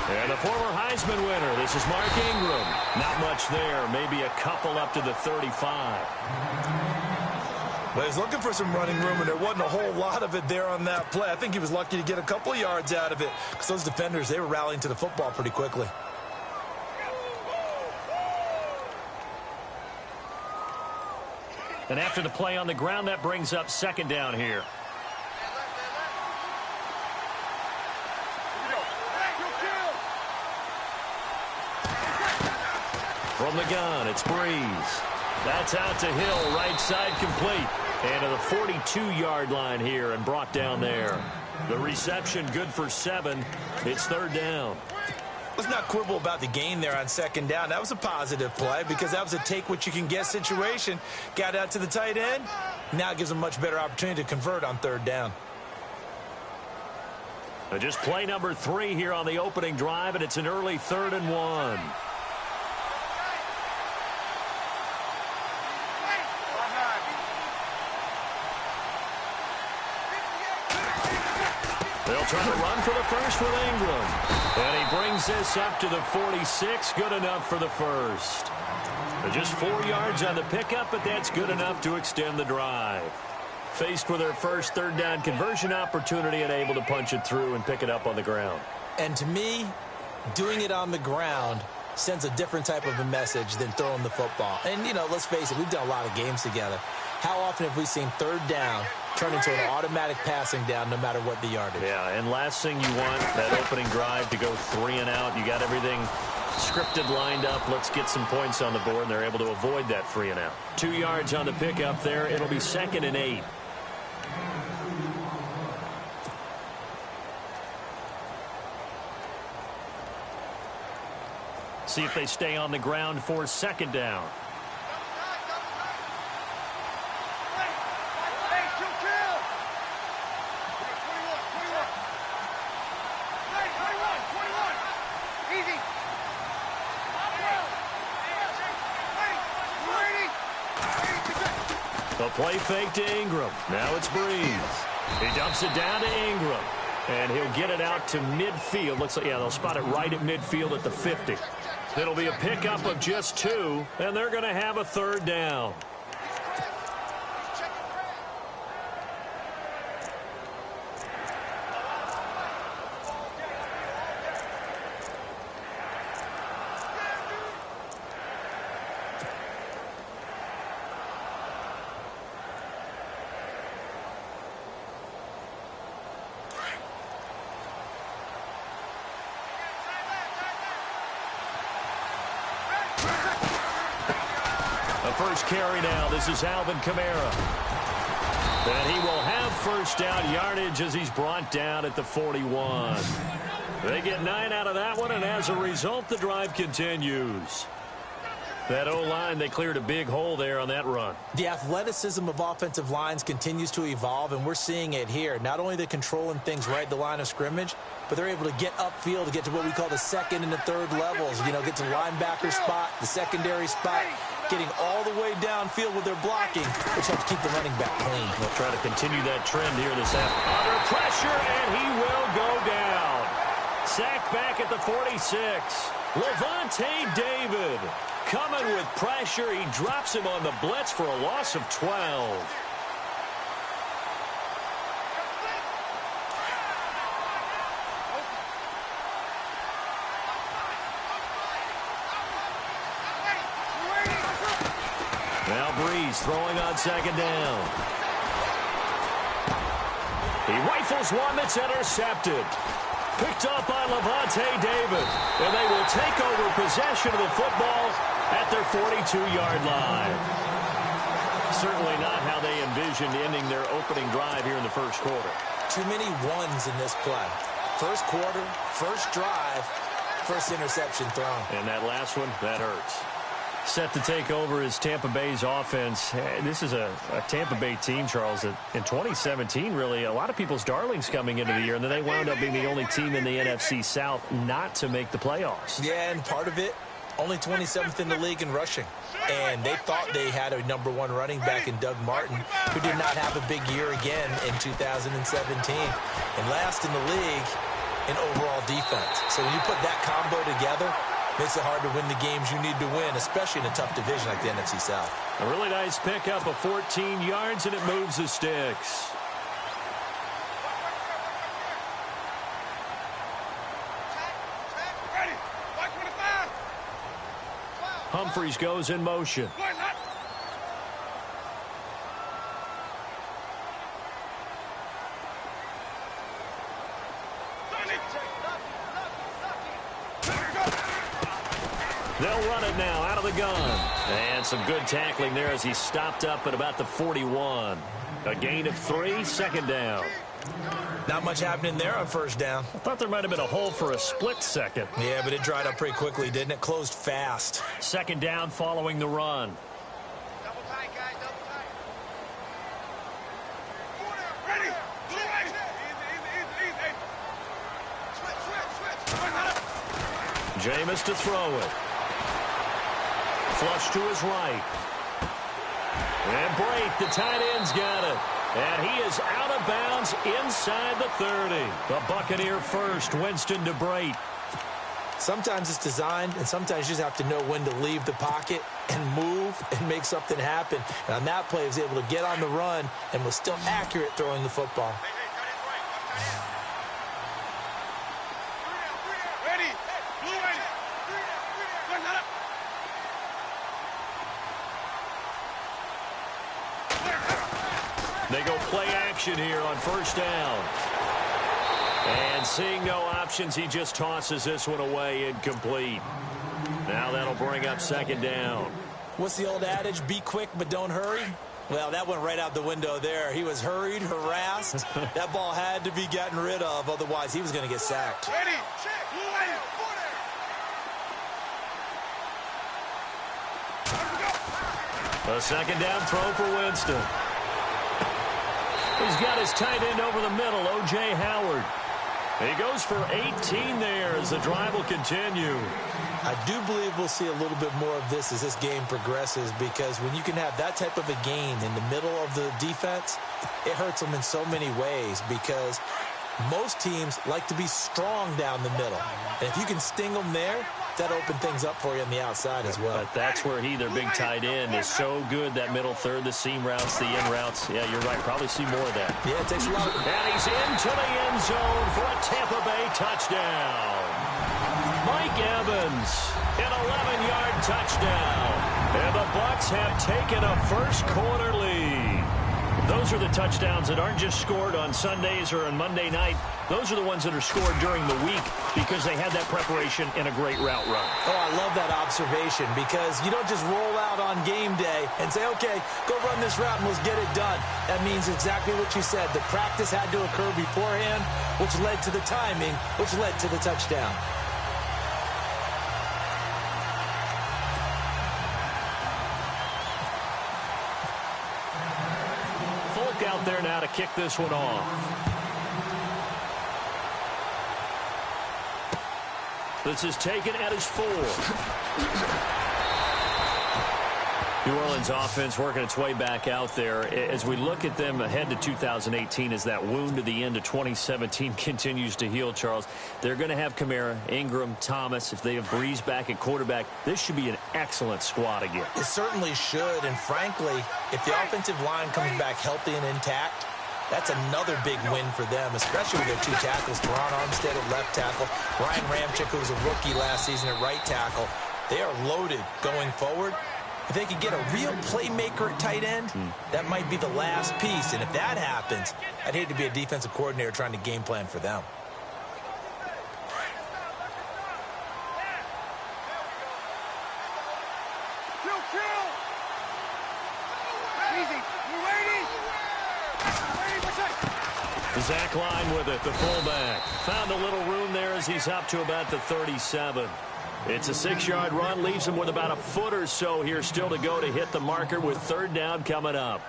And the former Heisman winner, this is Mark Ingram. Not much there, maybe a couple up to the 35. Well, he's looking for some running room, and there wasn't a whole lot of it there on that play. I think he was lucky to get a couple of yards out of it because those defenders, they were rallying to the football pretty quickly. And after the play on the ground, that brings up second down here. From the gun, it's Breeze. That's out to Hill, right side complete. And to the 42-yard line here and brought down there. The reception good for 7. It's third down. Let's not quibble about the gain there on second down. That was a positive play because that was a take-what-you-can-get situation. Got out to the tight end. Now it gives them a much better opportunity to convert on third down. Just play number 3 here on the opening drive, and it's an early 3rd and 1. They'll try to run for the first with Ingram. And he brings this up to the 46. Good enough for the first. Just 4 yards on the pickup, but that's good enough to extend the drive. Faced with their first third down conversion opportunity and able to punch it through and pick it up on the ground. And to me, doing it on the ground sends a different type of a message than throwing the football. And, you know, let's face it, we've done a lot of games together. How often have we seen third down turn into an automatic passing down no matter what the yardage? Yeah, and last thing you want, that opening drive to go 3 and out. You got everything scripted, lined up. Let's get some points on the board, and they're able to avoid that 3 and out. 2 yards on the pickup there. It'll be 2nd and 8. See if they stay on the ground for second down. The play fake to Ingram. Now it's Breeze. He dumps it down to Ingram. And he'll get it out to midfield. Looks like, yeah, they'll spot it right at midfield at the 50. It'll be a pickup of just 2, and they're going to have a third down. First carry now. This is Alvin Kamara. And he will have first down yardage as he's brought down at the 41. They get 9 out of that one, and as a result, the drive continues. That O-line, they cleared a big hole there on that run. The athleticism of offensive lines continues to evolve, and we're seeing it here. Not only are they controlling things right at the line of scrimmage, but they're able to get upfield to get to what we call the second and the third levels. You know, get to the linebacker spot, the secondary spot, getting all the way downfield with their blocking, which helps keep the running back clean. They'll try to continue that trend here this afternoon. Under pressure, and he will go down. Sacked back at the 46. Levante David coming with pressure. He drops him on the blitz for a loss of 12. Now Breeze throwing on second down. He rifles one that's intercepted. Picked up by Levante David. And they will take over possession of the football at their 42-yard line. Certainly not how they envisioned ending their opening drive here in the first quarter. Too many ones in this play. First quarter, first drive, first interception thrown. And that last one, that hurts. Set to take over is Tampa Bay's offense. This is a Tampa Bay team, Charles, that in 2017, really, a lot of people's darlings coming into the year, and then they wound up being the only team in the NFC South not to make the playoffs. Yeah, and part of it, only 27th in the league in rushing. And they thought they had a #1 running back in Doug Martin, who did not have a big year again in 2017. And last in the league in overall defense. So when you put that combo together, it makes it hard to win the games you need to win, especially in a tough division like the NFC South. A really nice pickup of 14 yards, and it moves the sticks. Humphreys goes in motion. They'll run it now out of the gun. And some good tackling there as he stopped up at about the 41. A gain of 3, second down. Not much happening there on first down. I thought there might have been a hole for a split second. Yeah, but it dried up pretty quickly, didn't it? Closed fast. Second down following the run. Double tight, guys, double tight. Ready. Switch. Jameis to throw it. Flush to his right. And Brate, the tight end's got it. And he is out of bounds inside the 30. The Buccaneer first, Winston to Brate. Sometimes it's designed, and sometimes you just have to know when to leave the pocket and move and make something happen. And on that play, he was able to get on the run and was still accurate throwing the football. They go play action here on first down. And seeing no options, he just tosses this one away incomplete. Now that'll bring up second down. What's the old adage? Be quick, but don't hurry. Well, that went right out the window there. He was hurried, harassed. That ball had to be gotten rid of. Otherwise, he was going to get sacked. Ready. A second down throw for Winston. He's got his tight end over the middle, O.J. Howard. He goes for 18 there as the drive will continue. I do believe we'll see a little bit more of this as this game progresses, because when you can have that type of a gain in the middle of the defense, it hurts them in so many ways, because most teams like to be strong down the middle. And if you can sting them there, that opens things up for you on the outside as well. But that's where their big tight end, is so good, that middle third, the seam routes, the in routes. Yeah, you're right. Probably see more of that. Yeah, it takes a lot. And he's into the end zone for a Tampa Bay touchdown. Mike Evans, an 11-yard touchdown. And the Bucs have taken a first-quarter lead. Those are the touchdowns that aren't just scored on Sundays or on Monday night. Those are the ones that are scored during the week because they had that preparation in a great route run. Oh, I love that observation, because you don't just roll out on game day and say, okay, go run this route and let's get it done. That means exactly what you said. The practice had to occur beforehand, which led to the timing, which led to the touchdown. Out there now to kick this one off. This is taken at his 4. New Orleans offense working its way back out there. As we look at them ahead to 2018, as that wound to the end of 2017 continues to heal, Charles, they're going to have Kamara, Ingram, Thomas. If they have Breeze back at quarterback, this should be an excellent squad again. It certainly should, and frankly, if the offensive line comes back healthy and intact, that's another big win for them, especially with their 2 tackles, Teron Armstead at left tackle, Ryan Ramczyk, who was a rookie last season at right tackle. They are loaded going forward. If they could get a real playmaker at tight end, that might be the last piece. And if that happens, I'd hate to be a defensive coordinator trying to game plan for them. Zach Line with it, the fullback. Found a little room there as he's up to about the 37. It's a 6-yard run, leaves him with about a foot or so here still to go to hit the marker with third down coming up.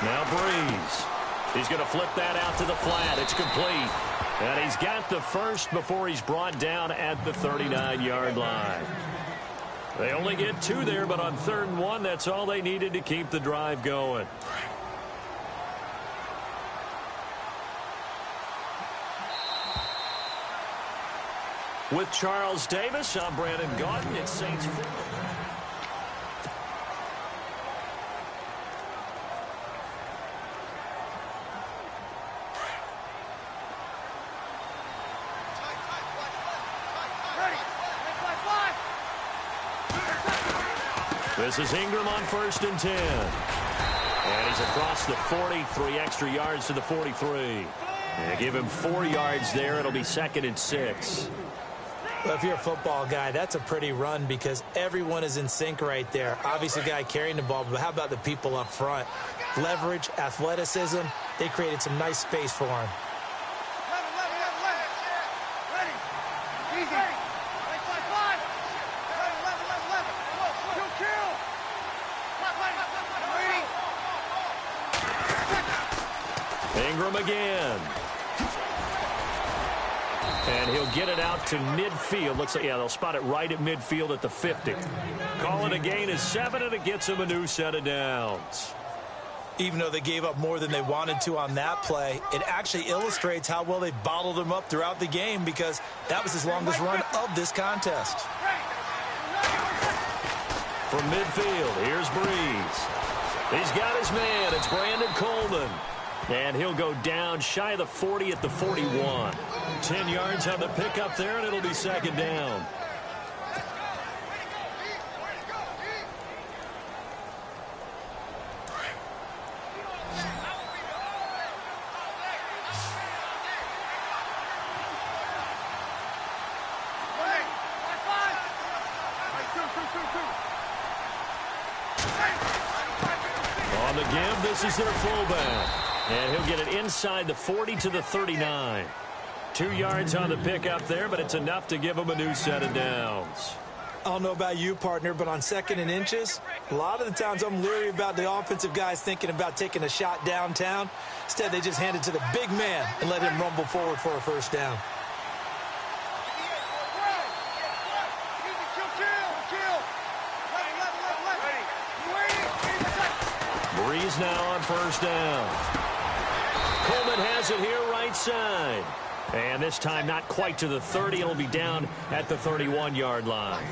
Now Breeze. He's going to flip that out to the flat. It's complete. And he's got the first before he's brought down at the 39-yard line. They only get 2 there, but on 3rd and 1, that's all they needed to keep the drive going. With Charles Davis, I'm Brandon Gaudin. It's Saints football. This is Ingram on 1st and 10. And he's across the 40, 3 extra yards to the 43. And give him 4 yards there. It'll be 2nd and 6. Well, if you're a football guy, that's a pretty run because everyone is in sync right there. Obviously, the guy carrying the ball, but how about the people up front? Leverage, athleticism, they created some nice space for him. Ingram again. And he'll get it out to midfield. Looks like, yeah, they'll spot it right at midfield at the 50. Call it a gain is 7, and it gets him a new set of downs. Even though they gave up more than they wanted to on that play, it actually illustrates how well they bottled him up throughout the game because that was his longest run of this contest. From midfield, here's Breeze. He's got his man. It's Brandon Coleman. And he'll go down shy of the 40 at the 41. 10 yards on the pickup there, and it'll be 2nd down. On the give, this is their fullback. And he'll get it inside the 40 to the 39. 2 yards on the pickup there, but it's enough to give him a new set of downs. I don't know about you, partner, but on 2nd and inches, a lot of the times I'm leery about the offensive guys thinking about taking a shot downtown. Instead, they just hand it to the big man and let him rumble forward for a 1st down. Breeze now on 1st down. Coleman has it here right side. And this time not quite to the 30. It'll be down at the 31-yard line.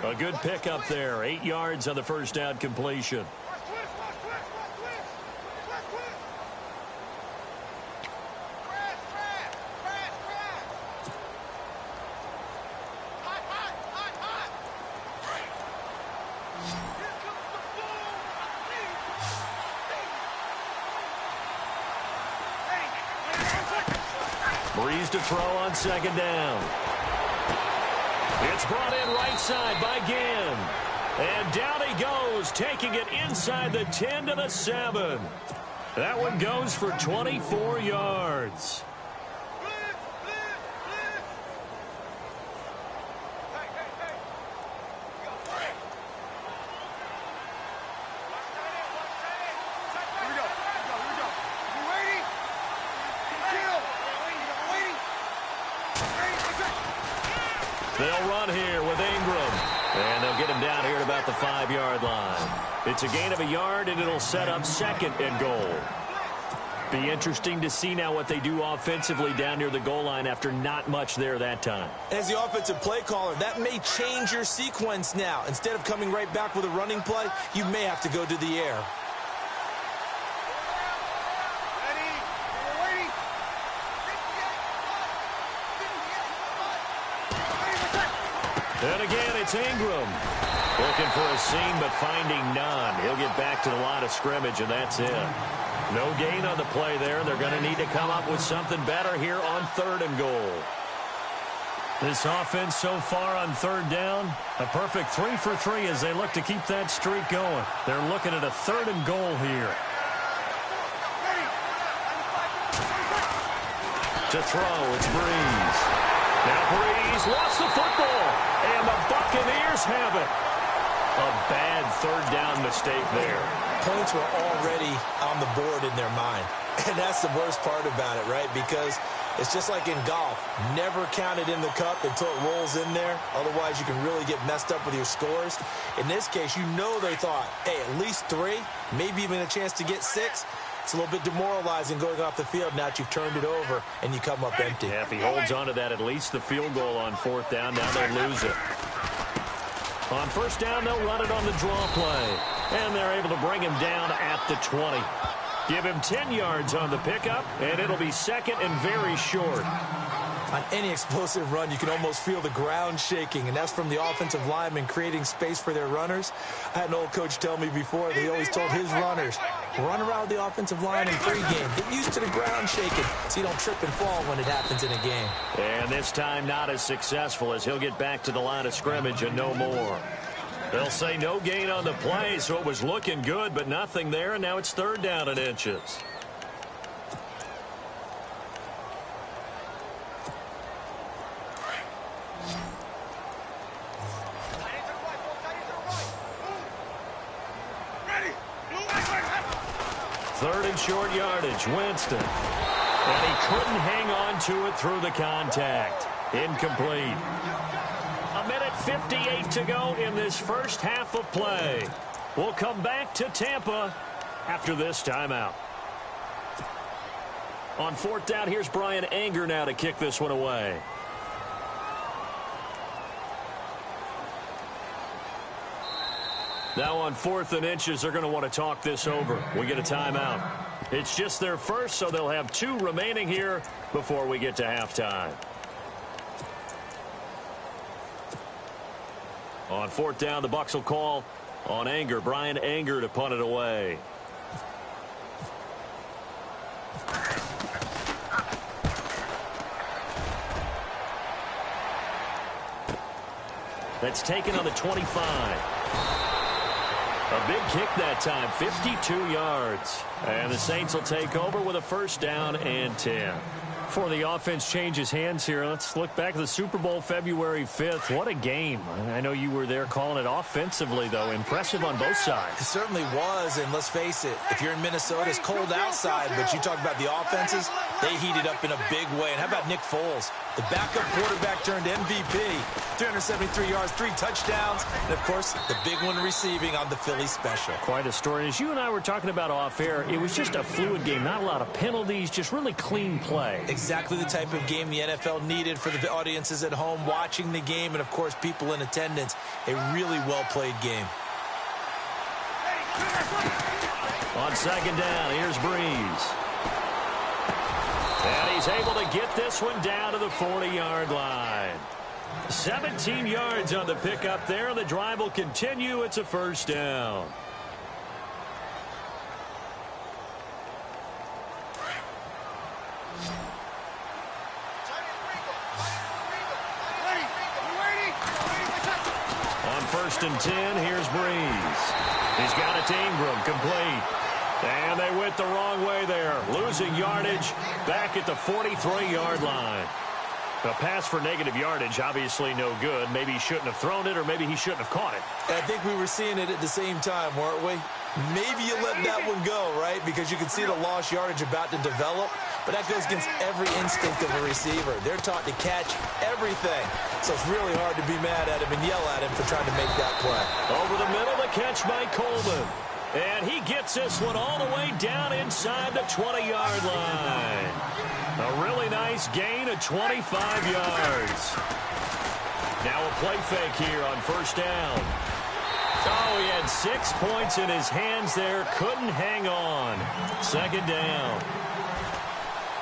A good pickup there. 8 yards on the 1st down completion. Breeze to throw on 2nd down. It's brought in right side by Ginn. And down he goes, taking it inside the 10 to the 7. That one goes for 24 yards. They'll run here with Ingram. And they'll get him down here at about the 5-yard line. It's a gain of a yard, and it'll set up 2nd and goal. Be interesting to see now what they do offensively down near the goal line after not much there that time. As the offensive play caller, that may change your sequence now. Instead of coming right back with a running play, you may have to go to the air. And again, it's Ingram. Looking for a seam, but finding none. He'll get back to the line of scrimmage, and that's it. No gain on the play there. They're going to need to come up with something better here on 3rd and goal. This offense so far on 3rd down, a perfect 3 for 3 as they look to keep that streak going. They're looking at a 3rd and goal here. To throw, it's Breeze. Now Breeze lost the football, and the Buccaneers have it. A bad 3rd down mistake there. Points were already on the board in their mind. And that's the worst part about it, right? Because It's just like in golf. Never count it in the cup until it rolls in there. Otherwise, you can really get messed up with your scores. In this case, you know they thought, hey, at least 3, maybe even a chance to get 6. It's a little bit demoralizing going off the field now that you've turned it over and you come up empty. Yeah, if he holds on to that, at least the field goal on 4th down. Now they lose it. On 1st down, they'll run it on the draw play. And they're able to bring him down at the 20. Give him 10 yards on the pickup, and it'll be 2nd and very short. On any explosive run, you can almost feel the ground shaking, and that's from the offensive linemen creating space for their runners. I had an old coach tell me before that he always told his runners, run around the offensive line in pregame. Get used to the ground shaking so you don't trip and fall when it happens in a game. And this time not as successful as he'll get back to the line of scrimmage and no more. They'll say no gain on the play, so it was looking good, but nothing there, and now it's 3rd down and inches. Third and short yardage, Winston. And he couldn't hang on to it through the contact. Incomplete. 1:58 to go in this first half of play. We'll come back to Tampa after this timeout. On 4th down, here's Brian Anger now to kick this one away. Now on 4th and inches, they're going to want to talk this over. We get a timeout. It's just their first, so they'll have 2 remaining here before we get to halftime. On 4th down, the Bucs will call on Anger. Brian Anger to punt it away. That's taken on the 25. A big kick that time, 52 yards. And the Saints will take over with a 1st down and 10. Before the offense changes hands here, let's look back at the Super Bowl February 5th. What a game. I know you were there calling it offensively, though. Impressive on both sides. It certainly was, and let's face it, if you're in Minnesota, it's cold outside, but you talk about the offenses, they heated up in a big way. And how about Nick Foles? The backup quarterback turned MVP. 373 yards, 3 touchdowns, and, of course, the big one receiving on the Philly special. Quite a story. As you and I were talking about off air, it was just a fluid game. Not a lot of penalties, just really clean play. Exactly the type of game the NFL needed for the audiences at home watching the game and, of course, people in attendance. A really well-played game. On 2nd down, here's Breeze. And he's able to get this one down to the 40-yard line. 17 yards on the pickup there. The drive will continue. It's a 1st down. On 1st and 10, here's Breeze. He's got it to Ingram, complete. And they went the wrong way there. Losing yardage back at the 43-yard line. A pass for negative yardage, obviously no good. Maybe he shouldn't have thrown it, or maybe he shouldn't have caught it. I think we were seeing it at the same time, weren't we? Maybe you let that one go, right? Because you can see the lost yardage about to develop. But that goes against every instinct of a receiver. They're taught to catch everything. So it's really hard to be mad at him and yell at him for trying to make that play. Over the middle, the catch by Coleman. And he gets this one all the way down inside the 20-yard line. A really nice gain of 25 yards. Now a play fake here on 1st down. Oh, he had 6 points in his hands there. Couldn't hang on. 2nd down.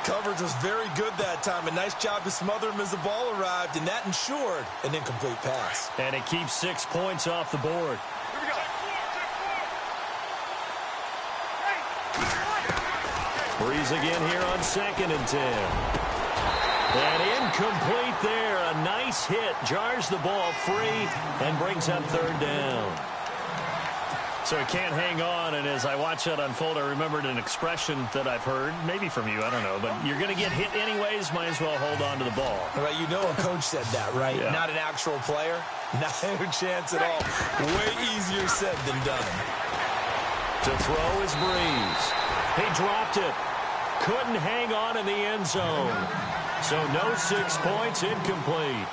Coverage was very good that time. A nice job to smother him as the ball arrived, and that ensured an incomplete pass. And it keeps 6 points off the board. Breeze again here on 2nd and 10. And incomplete there. A nice hit. Jars the ball free and brings up 3rd down. So he can't hang on, and as I watch that unfold, I remembered an expression that I've heard, maybe from you, I don't know, but you're going to get hit anyways, might as well hold on to the ball. Right, you know a coach said that, right? Yeah. Not an actual player. Not a chance at all. Way easier said than done. To throw is Breeze. He dropped it. Couldn't hang on in the end zone. So no 6 points, incomplete.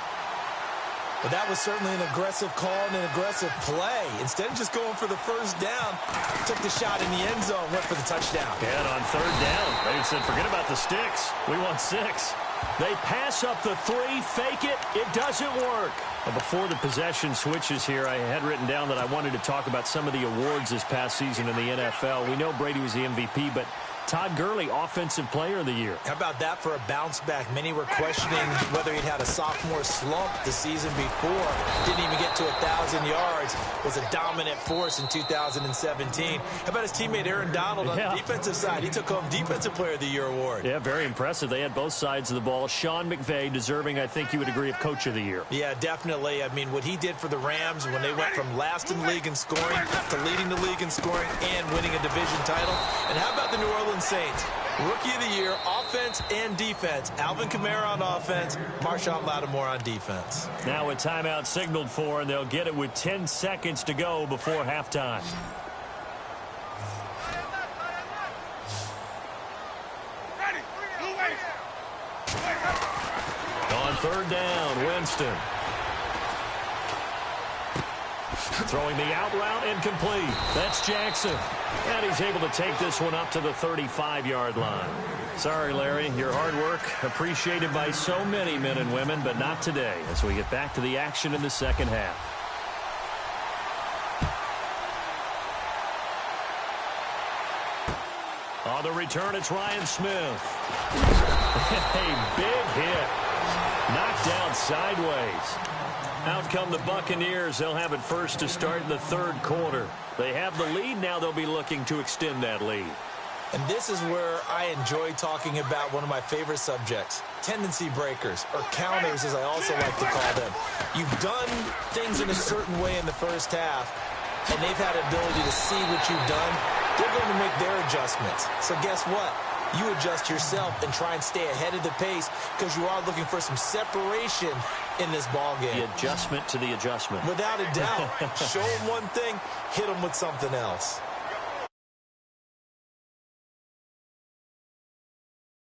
But that was certainly an aggressive call and an aggressive play. Instead of just going for the first down, took the shot in the end zone, went for the touchdown. And on third down, they said, forget about the sticks. We want 6. They pass up the 3, fake it. It doesn't work. Before the possession switches here, I had written down that I wanted to talk about some of the awards this past season in the NFL. We know Brady was the MVP, but Todd Gurley, Offensive Player of the Year. How about that for a bounce back? Many were questioning whether he'd had a sophomore slump the season before. Didn't even get to 1,000 yards. Was a dominant force in 2017. How about his teammate Aaron Donald on the defensive side? He took home Defensive Player of the Year award. Yeah, very impressive. They had both sides of the ball. Sean McVay deserving, I think you would agree, of Coach of the Year. Yeah, definitely. I mean, what he did for the Rams when they went from last in the league in scoring to leading the league in scoring and winning a division title. And how about the New Orleans Saints? Rookie of the Year, offense and defense. Alvin Kamara on offense, Marshawn Lattimore on defense. Now a timeout signaled for, and they'll get it with 10 seconds to go before halftime. On third down, Winston. Throwing the out route, incomplete. That's Jackson. And he's able to take this one up to the 35-yard line. Sorry, Larry, your hard work appreciated by so many men and women, but not today as we get back to the action in the second half. On the return, it's Ryan Smith. A big hit. Knocked down sideways. Out come the Buccaneers. They'll have it first to start in the third quarter. They have the lead. Now they'll be looking to extend that lead. And this is where I enjoy talking about one of my favorite subjects, tendency breakers, or counters as I also like to call them. You've done things in a certain way in the first half, and they've had an ability to see what you've done. They're going to make their adjustments. So guess what? You adjust yourself and try and stay ahead of the pace because you are looking for some separation in this ball game. The adjustment to the adjustment. Without a doubt. Show them one thing, hit them with something else.